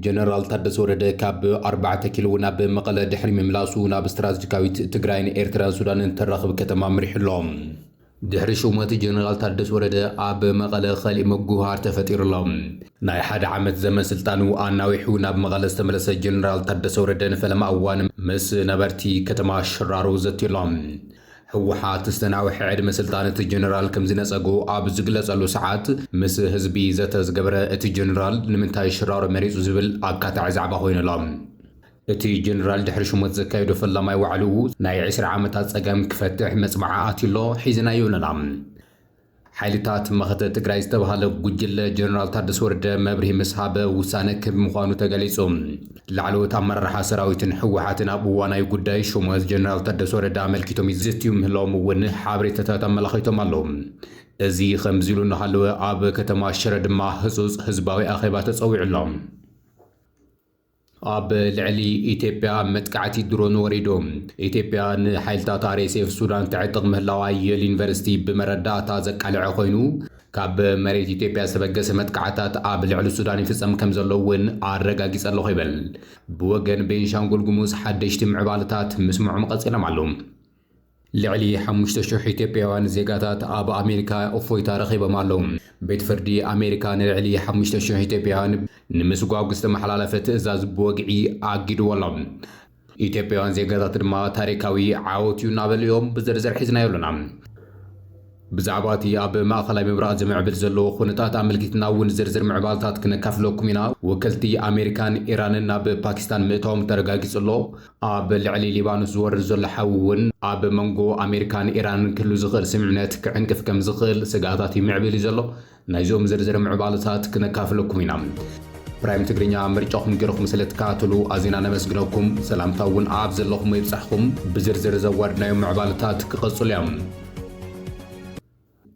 جنرال تادس ورده كاب 4 كيلو ناب مقالة دحري مملاسو ناب استراتيجيكاوي تግራይን ኤርትራ ሱዳንን ተራኽብ ከተማ ምሪሕሎም ድሕሪ ሹመት ጀነራል ታደሰ ወረደ ኣብ መቐለ ኸሊእ መጉሃር ተፈጢሩሎም ናይ ሓደ ዓመት ዘመን ስልጣኑ ኣናዊሑ ናብ መቐለ ዝተመለሰ ጀነራል ታደሰ ወረደ ንፈለማ እዋን ምስ ነበርቲ ከተማ ሽራሮ ዘትሎም ህወሓት ዝተናውሐ ዕድመ ስልጣን እቲ ጀነራል ከም ዝነፀጉ ኣብ ዝግለጸሉ ሰዓት ምስ ህዝቢ ዘተዝገበረ እቲ ጀነራል ንምንታይ ሽራሮ መሪጹ ዝብል ኣካታዕ ዛዕባ ኮይኑሎም እቲ ጀነራል ድሕሪ ሹመት ዘካየዶ ፈላማይ ዋዕሉ ናይ 20 ዓመታት ጸገም ክፈትሕ መጽባዓ ኣትሎ ሒዝናዮ ኣለና ሓይልታት መኸተ ትግራይ ዝተባሃለ ጉጅለ ጀነራል ታደሰ ወረደ መብርሂ መስሃበ ውሳነ ክብ ምዃኑ ተገሊጹ ላዕለዎት ኣመራርሓ ሰራዊትን ህወሓትን ኣብ እዋናዊ ጉዳይ ሹመት ጀነራል ታደሰ ወረደ ኣመልኪቶም ይዝትዩ ምህላዎም እውን ሓበሬታታት ኣመላኺቶም ኣለዉ እዚ ከምዚ ኢሉ እናሃለወ ኣብ ከተማ ሽረ ድማ ህፁፅ ህዝባዊ ኣኼባ ተፀዊዑሎም ኣብ ልዕሊ ኢትዮጵያ መጥቃዕቲ ድሮን ወሪዶም ኢትዮጵያ ንሓይልታት RSF ሱዳን ትዕጥቕ ምህላዋ የል ዩኒቨርሲቲ ብመረዳእታ ዘቃልዐ ኮይኑ ካብ መሬት ኢትዮጵያ ዝተበገሰ መጥቃዕታት ኣብ ልዕሊ ሱዳን ይፍጸም ከም ዘሎ እውን ኣረጋጊጸ ኣለኹ ይብል ብወገን ቤንሻንጉል ጉሙዝ ሓደሽቲ ምዕባለታት ምስምዖም ቀጺሎም ኣለዉ ልዕሊ 5,000 ኢትዮጵያውያን ዜጋታት ኣብ ኣሜሪካ እፎይታ ረኺቦም ኣለዉ ቤት ፍርዲ ኣሜሪካ ንልዕሊ 5,000 ኢትዮጵያውያን ንምስጓጉ ዝተመሓላለፈ ትእዛዝ ብወግዒ ኣጊድዎሎም ኢትዮጵያውያን ዜጋታት ድማ ታሪካዊ ዓወት እዩ እናበልዮም ብዝርዝር ሒዝናዮ ኣለና ብዛዕባ እቲ ኣብ ማእኸላይ ምብራቕ ዝምዕብል ዘሎ ኩነታት ኣመልኪትና እውን ዝርዝር ምዕባልታት ክነካፍለኩም ኢና ወከልቲ ኣሜሪካን ኢራንን ናብ ፓኪስታን ምእታዎም ተረጋጊጹ ኣሎ ኣብ ልዕሊ ሊባኖስ ዝወርድ ዘሎ ሓዊ እውን ኣብ መንጎ ኣሜሪካን ኢራንን ክህሉ ዝኽእል ስምምዕነት ክዕንቅፍ ከም ዝኽእል ስጋታት ይምዕብል እዩ ዘሎ ናይዞም ዝርዝር ምዕባልታት ክነካፍለኩም ኢና ፕራይም ትግርኛ ምርጫኹም ገይርኩም ስለትከታተሉ ኣዝና ነመስግነኩም ሰላምታ እውን ኣብ ዘለኹም ይብጻሕኩም ብዝርዝር ዘዋድናዮም ምዕባልታት ክቐጽሉ እዮም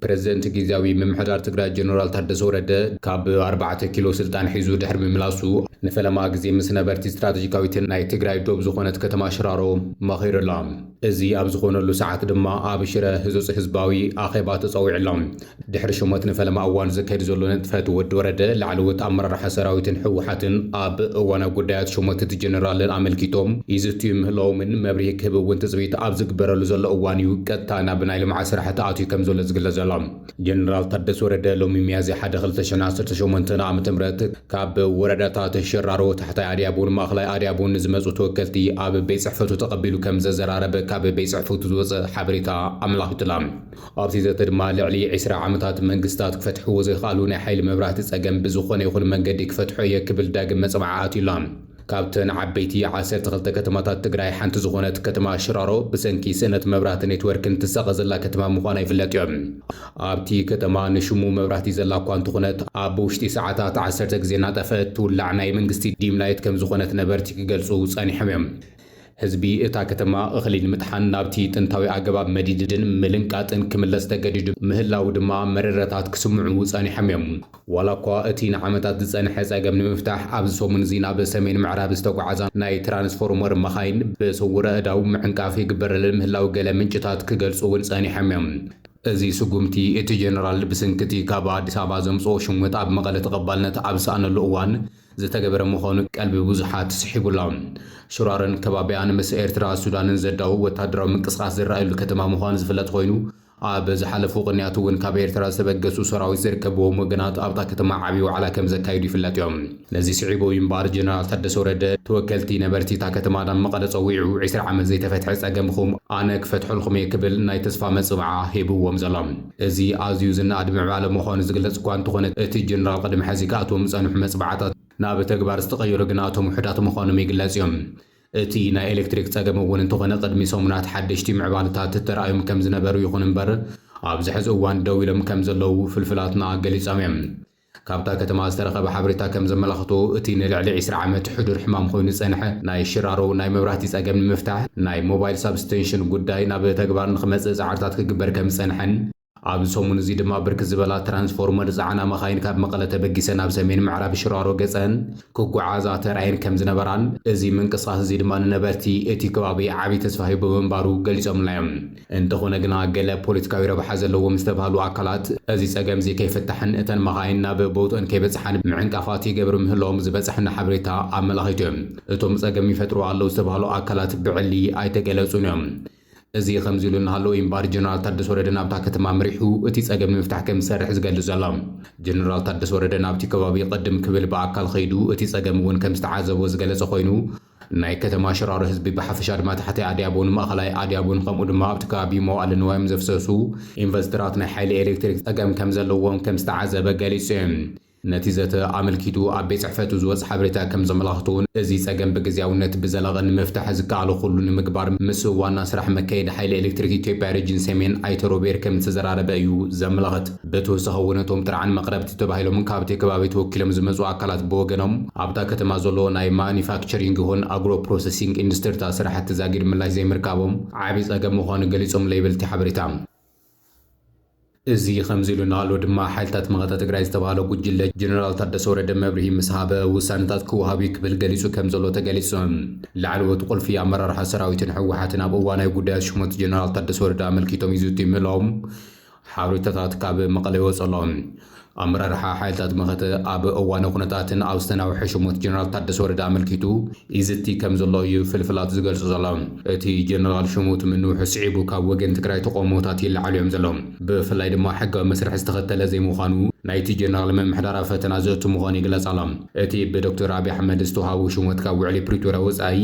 ፕሬዝደንት ጊዜያዊ ምምሕዳር ትግራይ ጀነራል ታደሰ ወረደ ካብ 4 ኪሎ ስልጣን ሒዙ ድሕሪ ምምላሱ ንፈለማ ግዜ ምስ ነበርቲ ስትራቴጂካዊትን ናይ ትግራይ ዶብ ዝኾነት ከተማ ሽራሮ መኺሩሎም እዚ ኣብ ዝኾነሉ ሰዓት ድማ ኣብ ሽረ ህፁፅ ህዝባዊ ኣኼባ ተፀዊዑሎም ድሕሪ ሹመት ንፈለማ እዋን ዘካየድ ዘሎ ንጥፈት ወዲ ወረደ ላዕለዎት ኣመራርሓ ሰራዊትን ህወሓትን ኣብ እዋናዊ ጉዳያት ሹመት እቲ ጀነራልን ኣመልኪቶም ይዝትዩ ምህላዎምን መብርሂ ክህብ እውን ትፅቢት ኣብ ዝግበረሉ ዘሎ እዋን እዩ ቀጥታ ናብ ናይ ልምዓት ስራሕቲ ኣትዩ ከም ዘሎ ዝግለጽ ዘሎ ጀነራል ታደሰ ወረደ ሎሚ ሚያዝያ 1 2018 ዓ.ም ካብ ወረዳታት ሽራሮ ታሕታይ ኣድያቦን ማእኸላይ ኣድያቦን ዝመጹ ተወከልቲ ኣብ ቤት ጽሕፈቱ ተቐቢሉ ከም ዘዘራረበ ካብ ቤት ጽሕፈቱ ዝወፀ ሓበሬታ ኣመላኺቱላ ኣብቲ ዘተ ድማ ልዕሊ 20 ዓመታት መንግስታት ክፈትሕዎ ዘይከኣሉ ናይ ሓይሊ መብራህቲ ጸገም ብዝኾነ ይኹን መንገዲ ክፈትሖ እየ ክብል ዳግም መጽባዓ ኣትዩላ ካብተን ዓበይቲ 12 ከተማታት ትግራይ ሓንቲ ዝኾነት ከተማ ሽራሮ ብሰንኪ ስእነት መብራህቲ ኔትወርክን ትሰቐዘላ ከተማ ምዃና ይፍለጥ እዮም ኣብቲ ከተማ ንሽሙ መብራህቲ ዘላ እኳ እንትኾነት ኣብ ውሽጢ ሰዓታት 10 ግዜ እናጠፍአት ትውላዕ ናይ መንግስቲ ዲምላይት ከም ዝኾነት ነበርቲ ክገልጹ ጸኒሖም እዮም ህዝቢ እታ ከተማ እኽሊ ንምጥሓን ናብቲ ጥንታዊ ኣገባብ መዲድን ምልንቃጥን ክምለስ ተገዲዱ ምህላው ድማ መረረታት ክስምዑ ጸኒሖም እዮም ዋላ እኳ እቲ ንዓመታት ዝጸንሐ ጸገም ንምፍታሕ ኣብዚ ሰሙን እዚ ናብ ሰሜን ምዕራብ ዝተጓዓዛ ናይ ትራንስፎርመር መኻይን ብስውረ እዳው ምዕንቃፍ ይግበረለን ምህላው ገለ ምንጭታት ክገልጹ እውን ጸኒሖም እዮም እዚ ስጉምቲ እቲ ጀነራል ብስንክቲ ካብ ኣዲስ ኣበባ ዘምጽኦ ሹመት ኣብ መቐለ ተቐባልነት ኣብ ሰኣነሉ እዋን ዝተገበረ ምዃኑ ቀልቢ ብዙሓት ስሒቡሎም ሽራሮን ከባቢያን ምስ ኤርትራ ሱዳንን ዘዳው ወታደራዊ ምንቅስቓስ ዝረኣየሉ ከተማ ምዃኑ ዝፍለጥ ኮይኑ ኣብ ዝሓለፉ ቅንያቱ እውን ካብ ኤርትራ ዝተበገሱ ሰራዊት ዝርከብዎም ወገናት ኣብታ ከተማ ዓብዪ ዋዕላ ከም ዘካይዱ ይፍለጥ እዮም ነዚ ስዒቦ እምበር ጀነራል ታደሰ ወረደ ተወከልቲ ነበርቲ እታ ከተማ ናብ መቐለ ፀዊዑ 20 ዓመት ዘይተፈትሐ ጸገምኹም ኣነ ክፈትሐልኩም እየ ክብል ናይ ተስፋ መጽባዓ ሂብዎም ዘሎም እዚ ኣዝዩ ዝናኣድ ምዕባለ ምዃኑ ዝግለጽ እኳ እንተኾነ እቲ ጀነራል ቅድሚ ሕዚ ከኣቶም ጸንሑ መጽባዕታት ናብ ተግባር ዝተቐየሩ ግን ኣቶም ውሕዳት ምዃኖም ይግለጽ እዮም እቲ ናይ ኤሌክትሪክ ጸገም እውን እንተኾነ ቅድሚ ሰሙናት ሓደሽቲ ምዕባለታት ተራእዮም ከም ዝነበሩ ይኹን እምበር ኣብዚ ሕዚ እዋን ደው ኢሎም ከም ዘለዉ ፍልፍላትና ገሊፆም እዮም ካብታ ከተማ ዝተረኸበ ሓበሬታ ከም ዘመላኽቶ እቲ ንልዕሊ 20 ዓመት ሕዱር ሕማም ኮይኑ ዝጸንሐ ናይ ሽራሮ ናይ መብራህቲ ጸገም ንምፍታሕ ናይ ሞባይል ሳብስቴንሽን ጉዳይ ናብ ተግባር ንኽመጽእ ጻዕርታት ክግበር ከም ዝጸንሐን ኣብ ሰሙን እዚ ድማ ብርክ ዝበላ ትራንስፎርመር ጻዕና መኻይን ካብ መቐለ ተበጊሰን ኣብ ሰሜን ምዕራብ ሽራሮ ገጸን ክጓዓዛ ተራእየን ከም ዝነበራን እዚ ምንቅስቓስ እዚ ድማ ንነበርቲ እቲ ከባቢ ዓብዪ ተስፋ ሂቡ ምንባሩ ገሊጾምልና እዮም። እንተኾነ ግና ገለ ፖለቲካዊ ረብሓ ዘለዎም ዝተባሃሉ ኣካላት እዚ ጸገም እዚ ከይፍታሕን እተን መኻይን ናብ ቦትአን ከይበጽሓን ምዕንቃፋት ይገብሩ ምህላዎም ዝበጽሕና ሓበሬታ ኣመላኺቱ እዮም። እቶም ጸገም ይፈጥሩ ኣለዉ ዝተባሃሉ ኣካላት ብዕሊ ኣይተገለጹን እዮም። እዚ ከምዚ ኢሉ እናሃለዉ እምበር ጀነራል ታደሰ ወረደ ናብታ ከተማ መሪሑ እቲ ጸገም ንምፍታሕ ከም ዝሰርሕ ዝገልጽ ዘሎ ጀነራል ታደሰ ወረደ ናብቲ ከባቢ ቅድም ክብል ብኣካል ኸይዱ እቲ ጸገም እውን ከም ዝተዓዘቦ ዝገለጸ ኮይኑ ናይ ከተማ ሽራሮ ህዝቢ ብሓፈሻ ድማ ታሕተይ ኣድያቦን ማእኸላይ ኣድያቦን ከምኡ ድማ ኣብቲ ከባቢ መዋዕለ ንዋዮም ዘፍሰሱ ኢንቨስተራት ናይ ሓይሊ ኤሌክትሪክ ጸገም ከም ዘለዎም ከም ዝተዓዘበ ገሊጹ እዩ። ነቲ ዘተ ኣመልኪቱ ኣብ ቤት ጽሕፈቱ ዝወጽእ ሓበሬታ ከም ዘመላኽቱን እዚ ጸገም ብግዝያውነት ብዘለቐ ንምፍታሕ ዝከኣሉ ኩሉ ንምግባር ምስ ዋና ስራሕ መካየዲ ሓይሊ ኤሌክትሪክ ኢትዮጵያ ሪጅን ሰሜን ኣይተ ሮቤር ከም ዝተዘራረበ እዩ ዘመላኽት። ብተወሳኺ እውን እቶም ጥርዓን መቕረብቲ ተባሂሎም ካብቲ ከባቢ ተወኪሎም ዝመፁ ኣካላት ብወገኖም ኣብታ ከተማ ዘሎ ናይ ማኒፋክቸሪንግ ይኹን ኣግሮ ፕሮሰሲንግ ኢንዱስትሪታት ስራሕቲ ዛጊድ ምላሽ ዘይምርካቦም ዓብዪ ጸገም ምዃኑ ገሊፆም ለይበልቲ ሓበሬታ እዚ ከምዚ ኢሉ እናሃለዉ ድማ ሓይልታት መቐለ ትግራይ ዝተባሃለ ጉጅለ ጀነራል ታደሰ ወረደ መብርሂ ምስ ሃበ ውሳነታት ክወሃቡ ክብል ገሊጹ ከም ዘሎ ተገሊጹ። ላዕለዎት ቁልፊ ኣመራርሓ ሰራዊትን ሕወሓትን ኣብ እዋናዊ ጉዳያት ሹመት ጀነራል ታደሰ ወረደ ኣመልኪቶም ይዝቱ ይምህላዎም ሓበሬታታት ካብ መቐለ ይወፁ ኣለዎም። ኣመራርሓ ሓይልታት መኸተ ኣብ እዋነ ኩነታትን ኣብ ዝተናውሐ ሹመት ጀነራል ታደሰ ወረደ ኣመልኪቱ ይዝቲ ከም ዘሎ እዩ ፍልፍላት ዝገልጹ ዘሎም። እቲ ጀነራል ሹመቱ ምንውሑ ስዒቡ ካብ ወገን ትግራይ ተቃውሞታት ይለዓሉ እዮም ዘሎም። ብፍላይ ድማ ሕጋዊ መስርሕ ዝተኸተለ ዘይምዃኑ ናይቲ ጀነራል ምምሕዳር ፈተና ዘእቱ ምዃኑ ይግለጽ ኣሎ። እቲ ብዶክተር ኣብዪ ኣሕመድ ዝተዋሃቡ ሹመት ካብ ውዕሊ ፕሪቶርያ ወጻኢ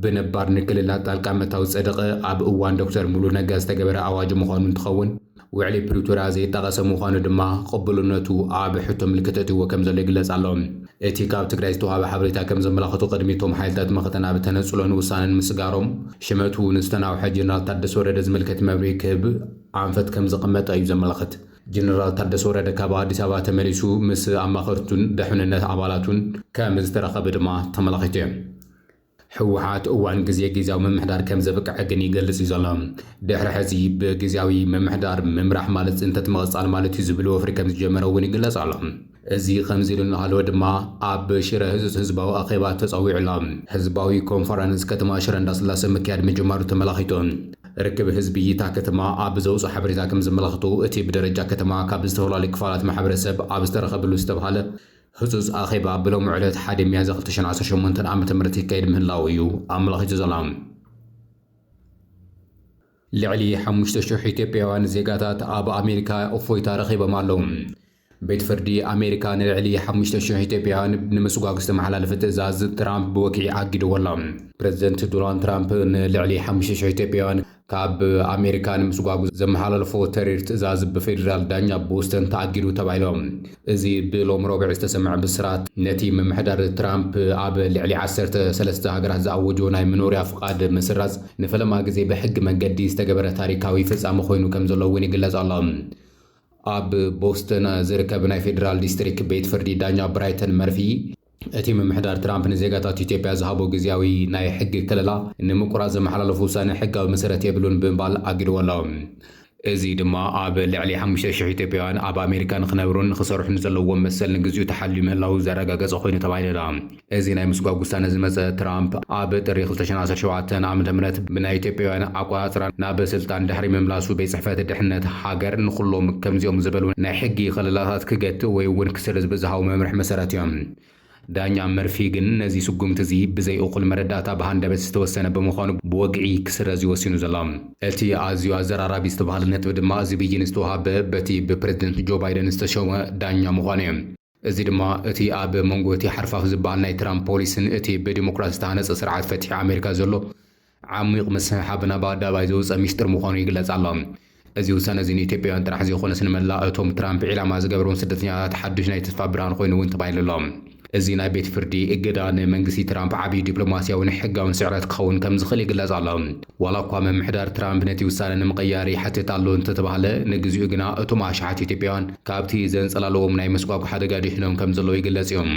ብነባር ንክልላት ጣልቃ ምእታው ዝጸደቐ ኣብ እዋን ዶክተር ሙሉ ነጋ ዝተገበረ ኣዋጅ ምዃኑ እንትኸውን ውዕሊ ፕሪቶርያ ዘይጠቐሰ ምዃኑ ድማ ቅቡልነቱ ኣብ ሕቶ ምልክት እትዎ ከም ዘሎ ይግለጽ ኣሎ። እቲ ካብ ትግራይ ዝተዋሃበ ሓበሬታ ከም ዘመላኽቱ ቅድሚቶም ሓይልታት መኸተና ብተነጽሎን ውሳነን ምስጋሮም ሽመቱ ንዝተናውሐ ጀነራል ታደሰ ወረደ ዝምልከት መብርሂ ክህብ ኣንፈት ከም ዘቐመጠ እዩ ዘመላኽት። ጀነራል ታደሰ ወረደ ካብ ኣዲስ ኣበባ ተመሊሱ ምስ ኣማኸርቱን ድሕንነት ኣባላቱን ከም ዝተረኸበ ድማ ተመላኺቱ እዩ። ሕወሓት እዋን ጊዜያዊ ምምሕዳር ከም ዘብቅዐ ግን ይገልጽ እዩ ዘሎ። ድሕሪ ሕዚ ብጊዜያዊ ምምሕዳር ምምራሕ ማለት ጽንተት ምቕጻል ማለት እዩ ዝብል ወፍሪ ከም ዝጀመረ እውን ይግለጽ ኣሎ። እዚ ከምዚ ኢሉ እናሃለወ ድማ ኣብ ሽረ ህዝባዊ ኣኼባ ተጸዊዑ ኣሎ። ህዝባዊ ኮንፈረንስ ከተማ ሽረ እንዳስላሴ ምክያድ ምጅማሩ ተመላኺቱ። ርክብ ህዝቢ እታ ከተማ ኣብ ዘውፅኡ ሓበሬታ ከም ዘመላኽቱ እቲ ብደረጃ ከተማ ካብ ዝተፈላለዩ ክፋላት ማሕበረሰብ ኣብ ዝተረኸብሉ ዝተባሃለ ህጹጽ ኣኼባ ብሎም ዕለት 1 ሚያዝያ 2018 ዓ.ም ይካየድ ምህላው እዩ ኣመላኺቱ ዘሎ። ልዕሊ 5,000 ኢትዮጵያውያን ዜጋታት ኣብ ኣሜሪካ እፎይታ ረኺቦም ኣለዉ። ቤት ፍርዲ ኣሜሪካ ንልዕሊ 5,000 ኢትዮጵያውያን ንምስጓግ ዝተመሓላለፈ ትእዛዝ ትራምፕ ብወግዒ ኣጊድዎ ኣሎ። ፕሬዚደንት ዶናልድ ትራምፕ ንልዕሊ 5,000 ኢትዮጵያውያን ካብ ኣሜሪካ ንምስጓጉ ዘመሓላለፎ ተሪር ትእዛዝ ብፌደራል ዳኛ ቦስተን ተኣጊዱ ተባሂሎም። እዚ ብሎም ረቡዕ ዝተሰምዐ ብስራት ነቲ ምምሕዳር ትራምፕ ኣብ ልዕሊ 13 ሃገራት ዝኣወጆ ናይ መኖርያ ፍቃድ ምስራዝ ንፈለማ ግዜ ብሕጊ መንገዲ ዝተገበረ ታሪካዊ ፍጻመ ኮይኑ ከም ዘሎ እውን ይግለጽ ኣሎ። ኣብ ቦስተን ዝርከብ ናይ ፌደራል ዲስትሪክት ቤት ፍርዲ ዳኛ ብራይተን መርፊ እቲ ምምሕዳር ትራምፕ ንዜጋታት ኢትዮጵያ ዝሃቦ ግዜያዊ ናይ ሕጊ ከለላ ንምቁራጽ ዘመሓላለፉ ውሳነ ሕጋዊ መሰረት የብሉን ብምባል ኣጊድዎ ኣሎ። እዚ ድማ ኣብ ልዕሊ 5,000 ኢትዮጵያውያን ኣብ ኣሜሪካ ንኽነብሩን ንኽሰርሑን ዘለዎም መሰል ንግዚኡ ተሓልዩ ምህላው ዘረጋገጸ ኮይኑ ተባሂሉ ኣሎ። እዚ ናይ ምስጓግ ውሳነ ዝመጸ ትራምፕ ኣብ ጥሪ 2017 ዓ.ም ብናይ ኢትዮጵያውያን ኣቆጻጽራ ናብ ስልጣን ድሕሪ ምምላሱ ቤት ጽሕፈት ድሕነት ሃገር ንኹሎም ከምዚኦም ዝበሉ ናይ ሕጊ ከለላታት ክገትእ ወይ እውን ክስርዝ ብዝሃቦ መምርሒ መሰረት እዮም። ዳኛ መርፊ ግን ነዚ ስጉምቲ እዚ ብዘይ እኹል መረዳእታ ብሃንደበት ዝተወሰነ ብምዃኑ ብወግዒ ክስረዝ ይወሲኑ ዘሎ። እቲ ኣዝዩ ኣዘራራቢ ዝተባሃለ ነጥቢ ድማ እዚ ብይን ዝተዋሃበ በቲ ብፕሬዚደንት ጆ ባይደን ዝተሸወ ዳኛ ምዃኑ እዩ። እዚ ድማ እቲ ኣብ መንጎ እቲ ሓርፋፍ ዝበሃል ናይ ትራምፕ ፖሊስን እቲ ብዲሞክራሲ ዝተሃነፀ ስርዓት ፈትሒ ኣሜሪካ ዘሎ ዓሚቕ ምስሕሓብ ናብ ኣደባባይ ዘውፅእ ሚስጥር ምዃኑ ይግለጽ ኣሎ። እዚ ውሳነ እዚ ንኢትዮጵያውያን ጥራሕ ዘይኮነስ ንመላእ እቶም ትራምፕ ዒላማ ዝገበሮም ስደተኛታት ሓዱሽ ናይ ተስፋ ብርሃን ኮይኑ እውን ተባሂሉ ኣሎ። እዚ ናይ ቤት ፍርዲ እገዳ ንመንግስቲ ትራምፕ ዓብዪ ዲፕሎማስያውን ሕጋውን ስዕረት ክኸውን ከም ዝኽእል ይግለጽ ኣሎ። ዋላ እኳ ምምሕዳር ትራምፕ ነቲ ውሳነ ንምቕያር ይሓትት ኣሎ እንተተባሃለ ንግዚኡ ግና እቶም ኣሽሓት ኢትዮጵያውያን ካብቲ ዘንጸላለዎም ናይ መስጓጉ ሓደጋ ድሒኖም ከም ዘለዉ ይግለጽ እዮም።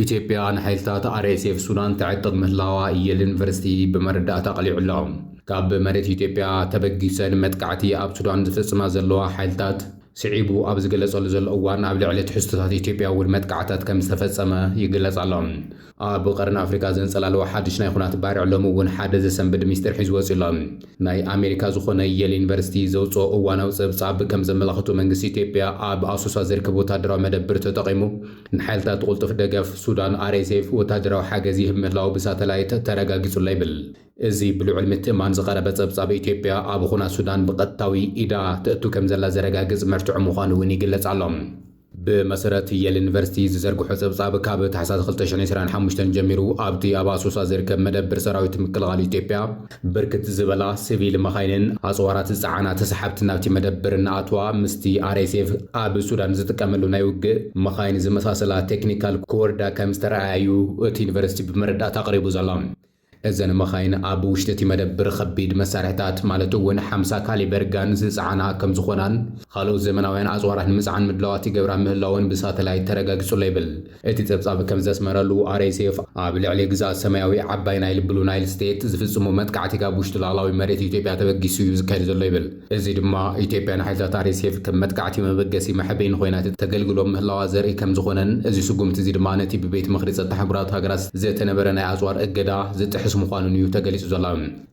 ኢትዮጵያ ንሓይልታት RSF ሱዳን ተዕጥቕ ምህላዋ የል ዩኒቨርሲቲ ብመረዳእታ ቀሊዑሎም ካብ መሬት ኢትዮጵያ ተበጊሰን መጥቃዕቲ ኣብ ሱዳን ዝፍጽማ ዘለዋ ሓይልታት ስዒቡ ኣብ ዝገለጸሉ ዘሎ እዋን ኣብ ልዕሊ ትሕዝቶታት ኢትዮጵያ እውን መጥቃዕታት ከም ዝተፈጸመ ይግለጽ ኣሎ። ኣብ ቀረን ኣፍሪካ ዘንጸላልዋ ሓድሽ ናይ ኩናት ባርዕሎም እውን ሓደ ዘሰንብድ ሚስጥር ሒዙ ወፂሎም ናይ ኣሜሪካ ዝኾነ የል ዩኒቨርሲቲ ዘውፅኦ እዋናዊ ጸብጻብ ከም ዘመላኽቱ መንግስቲ ኢትዮጵያ ኣብ ኣሶሳ ዝርከብ ወታደራዊ መደብር ተጠቒሙ ንሓይልታት ቁልጡፍ ደገፍ ሱዳን RSF ወታደራዊ ሓገዝ ይህብ ምህላው ብሳተላይት ተረጋጊጹላ ይብል። እዚ ብልዑል ምትእማን ዝቐረበ ጸብጻብ ኢትዮጵያ ኣብ ኩናት ሱዳን ብቐጥታዊ ኢዳ ትእቱ ከም ዘላ ዘረጋግጽ መርትዑ ምዃኑ እውን ይግለጽ ኣሎ። ብመሰረት የል ዩኒቨርሲቲ ዝዘርግሖ ጸብጻብ ካብ ታሕሳስ 2025 ጀሚሩ ኣብቲ ኣብ ኣሶሳ ዝርከብ መደብር ሰራዊት ምክልኻል ኢትዮጵያ ብርክት ዝበላ ሲቪል መኻይንን ኣጽዋራት ዝጸዓና ተሰሓብቲ ናብቲ መደብር እናኣትዋ ምስቲ RSF ኣብ ሱዳን ዝጥቀመሉ ናይ ውግእ መኻይን ዝመሳሰላ ቴክኒካል ክወርዳ ከም ዝተረኣዩ እቲ ዩኒቨርሲቲ ብመረዳእታ ኣቕሪቡ ዘሎ። እዘን መኻይን ኣብ ውሽጢ እቲ መደብር ከቢድ መሳርሕታት ማለት እውን 50 ካሊበር ጋን ዝጸዓና ከም ዝኾናን ካልኦት ዘመናውያን ኣጽዋራት ንምጽዓን ምድላዋት ይገብራ ምህላውን ብሳተላይት ተረጋጊጹላ ይብል። እቲ ጸብጻብ ከም ዘስመረሉ RSF ኣብ ልዕሊ ግዛት ሰማያዊ ዓባይ ናይል ብሉ ናይል ስቴት ዝፍጽሙ መጥቃዕቲ ካብ ውሽጢ ላዕላዊ መሬት ኢትዮጵያ ተበጊሱ እዩ ዝካየድ ዘሎ ይብል። እዚ ድማ ኢትዮጵያ ንሓይልታት RSF ከም መጥቃዕቲ መበገሲ መሕበይን ኮይና ተገልግሎም ምህላዋ ዘርኢ ከም ዝኾነን እዚ ስጉምቲ እዚ ድማ ነቲ ብቤት ምኽሪ ጸጥታ ሕቡራት ሃገራት ዘተነበረ ናይ ኣጽዋር እገዳ ዝጥሕስ ምዃኑን እዩ ተገሊጹ ዘሎ።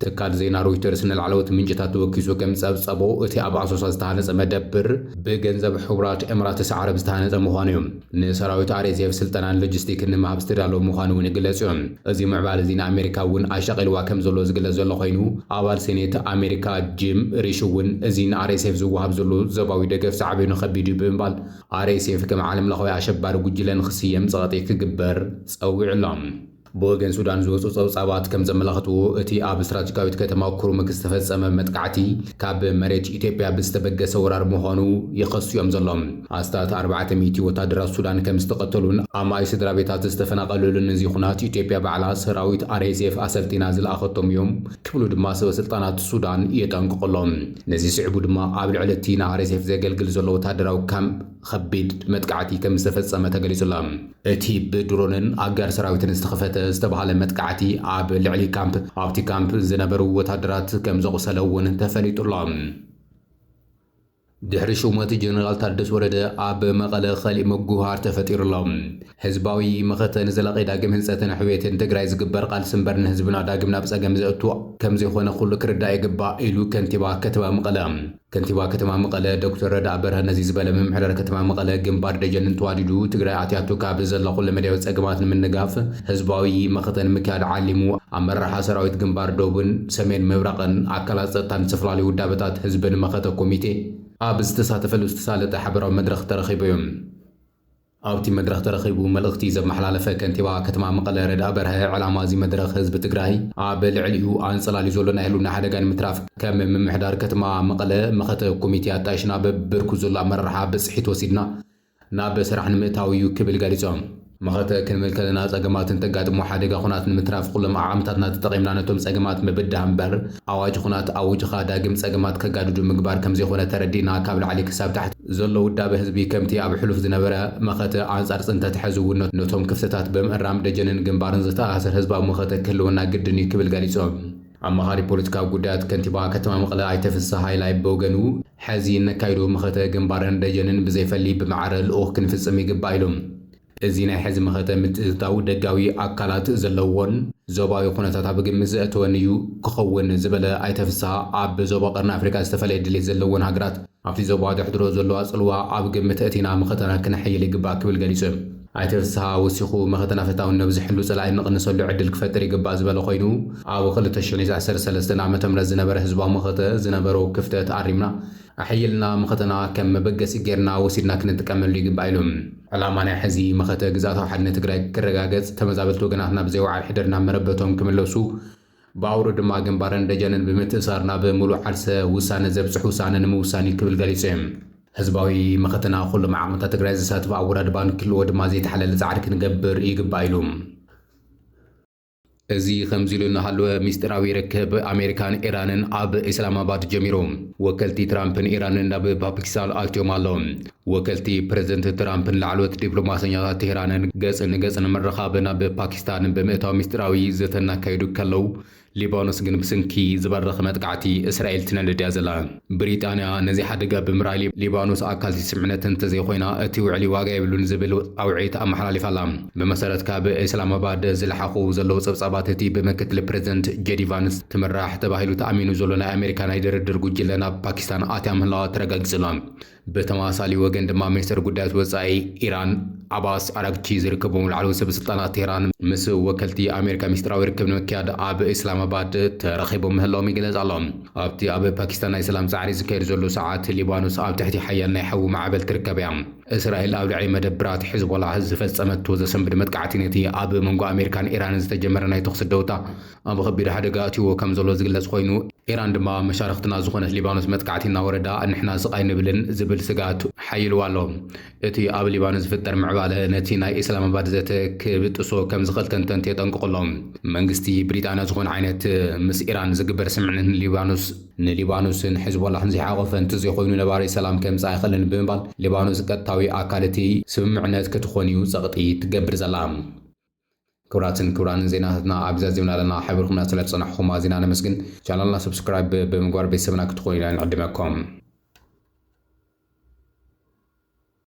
ትካል ዜና ሮይተርስ ንላዕለዎት ምንጭታት ተወኪሱ ከም ጸብጸቦ እቲ ኣብ ኣሶሳ ዝተሃነጸ መደብር ብገንዘብ ሕቡራት ኤምራትስ ዓረብ ዝተሃነጸ ምዃኑ እዩ። ንሰራዊት RSF ስልጠናን ሎጂስቲክን ንምሃብ ዝተዳለወ ምዃኑ እውን ይግለጽ እዩ። እዚ ምዕባለ እዚ ንኣሜሪካ እውን ኣሻቒልዋ ከም ዘሎ ዝግለጽ ዘሎ ኮይኑ ኣባል ሴኔት ኣሜሪካ ጂም ሪሽ እውን እዚ ንRSF ዝወሃብ ዘሎ ዞባዊ ደገፍ ሳዕቤኑ ከቢዱ ብምባል RSF ከም ዓለም ለኻዊ ኣሸባሪ ጉጅለ ንኽስየም ጸቕጢ ክግበር ጸዊዑሎም። ብወገን ሱዳን ዝወፁ ጸብጻባት ከም ዘመላኽትዎ እቲ ኣብ ስትራቴጂካዊት ከተማ ኩርሙክ ዝተፈጸመ መጥቃዕቲ ካብ መሬት ኢትዮጵያ ብዝተበገሰ ወራር ምዃኑ ይኸስዮም ዘሎም። ኣስታት 400 ወታደራት ሱዳን ከም ዝተቐተሉን ኣማይ ስድራ ቤታት ዝተፈናቐሉልን እዚ ኩናት ኢትዮጵያ ባዕላ ሰራዊት RSF ኣሰልጢና ዝለኣኸቶም እዮም ክብሉ ድማ ሰበስልጣናት ሱዳን የጠንቅቕሎም። ነዚ ስዕቡ ድማ ኣብ ልዕሊ እቲ ንRSF ዘገልግል ዘሎ ወታደራዊ ካምፕ ከቢድ መጥቃዕቲ ከም ዝተፈጸመ ተገሊጹሎም። እቲ ብድሮንን ኣጋር ሰራዊትን ዝተኸፈተ ዝተባሃለ መጥቃዕቲ ኣብ ልዕሊ ካምፕ ኣብቲ ካምፕ ዝነበሩ ወታደራት ከም ዘቑሰለ እውን ተፈሊጡሎም። ድሕሪ ሹመት ጀነራል ታደሰ ወረደ ኣብ መቐለ ኸሊእ ምጉሃር ተፈጢሩሎም። ህዝባዊ መኸተ ንዘላቒ ዳግም ህንፀትን ሕውየትን ትግራይ ዝግበር ቃልሲ እምበር ንህዝብና ዳግም ናብ ጸገም ዘእቱ ከም ዘይኮነ ኩሉ ክርዳእ ይግባእ ኢሉ ከንቲባ ከተማ መቐለ ከንቲባ ከተማ መቐለ ዶክተር ረዳእ በርሀ ነዚ ዝበለ ምምሕዳር ከተማ መቐለ ግንባር ደጀን ተዋዲዱ ትግራይ ኣትያቱ ካብ ዘላ ኩሉ መድያዊ ጸገማት ንምንጋፍ ህዝባዊ መኸተን ምክያድ ዓሊሙ ኣመራርሓ ሰራዊት ግንባር ደቡብን ሰሜን ምብራቕን ኣካላት ጸጥታን ዝተፈላለዩ ውዳበታት ህዝብን መኸተ ኮሚቴ ኣብ ዝተሳተፈሉ ዝተሳለጠ ሓበራዊ መድረኽ ተረኺቡ እዮም። ኣብቲ መድረኽ ተረኺቡ መልእኽቲ ዘመሓላለፈ ከንቲባ ከተማ መቐለ ረዳእ በርሀ ዕላማ እዚ መድረኽ ህዝቢ ትግራይ ኣብ ልዕሊኡ ኣንጸላልዩ ዘሎ ናይ ህልውና ሓደጋ ንምትራፍ ከም ምምሕዳር ከተማ መቐለ መኸተ ኮሚቴ ኣጣይሽና በብርኩ ዘሎ ኣመራርሓ ብጽሒት ወሲድና ናብ ስራሕ ንምእታው እዩ ክብል ገሊጾም። መኸተ ክንብል ከለና ጸገማትን ተጋጥሞ ሓደጋ ኩናት ንምትራፍ ኩሎም ዓቕምታትና ተጠቒምና ነቶም ጸገማት ምብዳህ እምበር ኣዋጅ ኩናት ኣውጅኻ ዳግም ጸገማት ከጋድዱ ምግባር ከም ዘይኮነ ተረዲና ካብ ላዕሊ ክሳብ ታሕቲ ዘሎ ውዳበ ህዝቢ ከምቲ ኣብ ሕሉፍ ዝነበረ መኸተ ኣንጻር ጽንተት ሕዝውን ነቶም ክፍተታት ብምእራም ደጀንን ግንባርን ዝተኣሰር ህዝባዊ መኸተ ክህልወና ግድን እዩ ክብል ገሊጾም። ኣማኻሪ ፖለቲካዊ ጉዳያት ከንቲባ ከተማ መቐለ ኣይተ ፍስሓ ሃይላይ በወገኑ ሕዚ ነካይዶ መኸተ ግንባርን ደጀንን ብዘይፈሊ ብማዕረ ልኡኽ ክንፍጽም ይግባእ ኢሎም። እዚ ናይ ሕዚ መኸተ ምትእትታው ደጋዊ ኣካላት ዘለዎን ዞባዊ ኩነታት ኣብ ግምት ዘእተወን እዩ ክኸውን ዝበለ ኣይተ ፍስሓ ኣብ ዞባ ቀርኒ ኣፍሪካ ዝተፈለየ ድሌት ዘለዎን ሃገራት ኣብቲ ዞባ ድሕድሮ ዘለዋ ጽልዋ ኣብ ግምት እቲና መኸተና ክንሐይል ይግባእ ክብል ገሊጹ ኣይተ ፍስሓ ወሲኹ መኸተና ፍታውን ነብዝሕሉ ጽላኢ ንቕንሰሉ ዕድል ክፈጥር ይግባእ ዝበለ ኮይኑ ኣብ 2013 ዓ.ም ዝነበረ ህዝባዊ መኸተ ዝነበሮ ክፍተት ኣሪምና ኣሕይልና መኸተና ከም መበገሲ ጌርና ወሲድና ክንጥቀመሉ ይግባእ ኢሎም። ዕላማ ናይ ሕዚ መኸተ ግዛታዊ ሓድነት ትግራይ ክረጋገጽ ተመዛበልቲ ወገናትና ብዘይወዓል ሕድርና መረበቶም ክምለሱ ብኣውሮ ድማ ግንባርን ደጀንን ብምትእሳር ናብ ምሉእ ዓርሰ ውሳነ ዘብጽሕ ውሳነ ንምውሳን ክብል ገሊጹ እዮም። ህዝባዊ መኸተና ኩሎም ዓቕምታት ትግራይ ዝሳተፍ ኣወዳድባን ክልዎ ድማ ዘይተሓለለ ጻዕሪ ክንገብር ይግባእ ኢሎም። እዚ ከምዚሉ እናሃለወ ሚስጥራዊ ርክብ ኣሜሪካን ኢራንን ኣብ ኢስላማባድ ጀሚሮም ወከልቲ ትራምፕን ኢራንን ናብ ፓኪስታን ኣትዮም ኣሎም። ወከልቲ ፕሬዝደንት ትራምፕን ላዕለዎት ዲፕሎማስያታት ቴህራንን ገጽ ንገጽ ንምርኻብ ናብ ፓኪስታን ብምእታው ሚስጥራዊ ዘተ እናካየዱ ከለዉ ሊባኖስ ግን ብስንኪ ዝበረኸ መጥቃዕቲ እስራኤል ትነድድ እያ ዘላ። ብሪጣንያ ነዚ ሓደጋ ብምራይ ሊባኖስ ኣካልቲ ስምዕነት እንተዘይኮይና እቲ ውዕሊ ዋጋ የብሉን ዝብል ኣውዒት ኣመሓላሊፋ ኣላ። ብመሰረት ካብ ኢስላማባድ ዝለሓኹ ዘለዉ ጸብጻባት እቲ ብምክትል ፕሬዝደንት ጄዲ ቫንስ ትምራሕ ተባሂሉ ተኣሚኑ ዘሎ ናይ ኣሜሪካ ናይ ድርድር ጉጅለ ናብ ፓኪስታን ኣትያ ምህላዋ ተረጋጊጹላ። ብተመሳሳሊ ወገን ድማ ሚኒስትር ጉዳያት ወጻኢ ኢራን አባስ አራግቺ ዝርከቦም ላዕለዎት ሰበስልጣናት ቴህራን ምስ ወከልቲ ኣሜሪካ ሚስጥራዊ ርክብ ንምክያድ ኣብ ኢስላማባድ ተረኺቦም ምህላዎም ይግለጽ ኣሎ። ኣብቲ ኣብ ፓኪስታን ናይ ሰላም ጻዕሪ ዝካየድ ዘሎ ሰዓት ሊባኖስ ኣብ ትሕቲ ሓያል ናይ ሓዊ ማዕበል ትርከብ እያ። እስራኤል ኣብ ልዕሊ መደብራት ሒዝቦላ ዝፈጸመቶ ዘሰንብድ መጥቃዕቲ ነቲ ኣብ መንጎ ኣሜሪካን ኢራንን ዝተጀመረ ናይ ተኹሲ ደውታ ኣብ ከቢድ ሓደጋ እትይዎ ከም ዘሎ ዝግለጽ ኮይኑ ኢራን ድማ መሻርክትና ዝኾነት ሊባኖስ መጥቃዕቲ እናወረዳ ንሕና ስቓይ ንብልን ዝብል ስጋት ሓይልዋ ኣሎ። እቲ ኣብ ሊባኖስ ዝፍጠር ምዕባለ ነቲ ናይ ኢስላማባድ ዘተ ክብጥሶ ከም ዝኽእል ተንተንቲ የጠንቅቑሎም። መንግስቲ ብሪጣንያ ዝኾነ ዓይነት ምስ ኢራን ዝግበር ስምምዕነት ንሊባኖስን ሒዝቦላህን ዘይሓቆፈ እንተዘይኮይኑ ነባራዊ ሰላም ከምጽእ ኣይኽእልን ብምባል ሊባኖስ ቀጥታዊ ኣካል እቲ ስምምዕነት ክትኾን እዩ ጸቕጢ ትገብር ዘላ። ክቡራን ዜናታትና ኣብዛ ዜና ኣለና ሓቢርኩምና ስለ ዝጸናሕኹም ኣዝና ነመስግን። ቻናልና ሰብስክራይብ ብምግባር ቤተሰብና ክትኾኑ ኢና ንዕድመኩም።